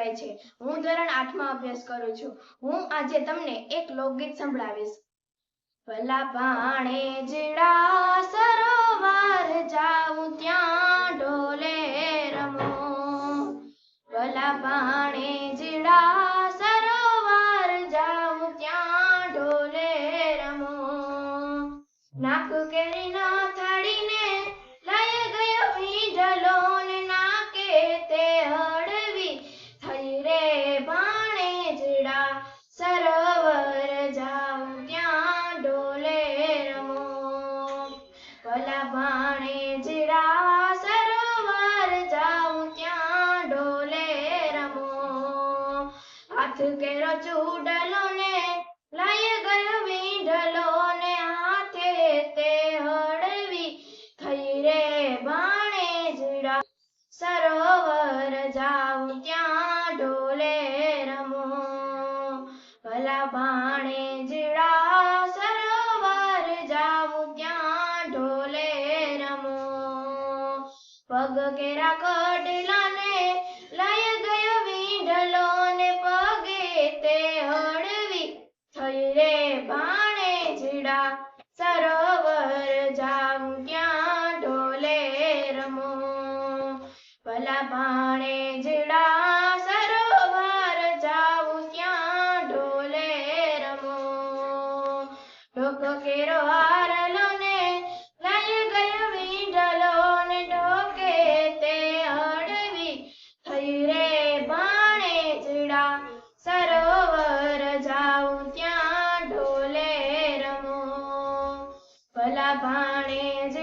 કહેવાય છે। હું ધોરણ 8 માં અભ્યાસ કરું છું। હું આજે તમને એક લોકગીત સંભળાવીશ। ભલા ભાણેજડા સરોવર જાઉં ત્યાં ઢોલે રમો। ભલા ભાણેજડા સરોવર જાઉં ત્યાં ઢોલે રમો। નાક કેરીના થાળીને લઈ ગયો વીંઢલો ને નાકે તે હળવી થઈ રે ભાણેજડા સરોવર જાઉં ત્યાં ઢોલે રમો। ભલા ભાણેજડા સરોવર જાઉં ત્યાં ઢોલે રમો। હાથ કેરો ચૂડલો ને લઈ ગયો વીંઢલો ને હાથે તે હળવી થઈ રે ભાણેજડા સરોવર જાઉં ત્યાં ઢોલે રમો। ભલા ભાણેજડા સરોવર જાઉં ત્યાં ઢોલે રમો। પગ કેરા કડલાને લઈ ગયો વીંઢલો ને પગે તે હળવી થઈ રે ભાણેજડા સરોવર જાઉં ત્યાં ઢોલે રમો। ભલા ભાણેજડા સરોવર જાઉં ત્યાં ઢોલે રમો। ઢોક કેરો હારલો ને લઈ ગયો વીંઢલો ને ઢોકે તે હળવી થઈ રે ભાણેજડા સરોવર જાઉં ત્યાં ઢોલે રમો। ભલા ભાણેજડા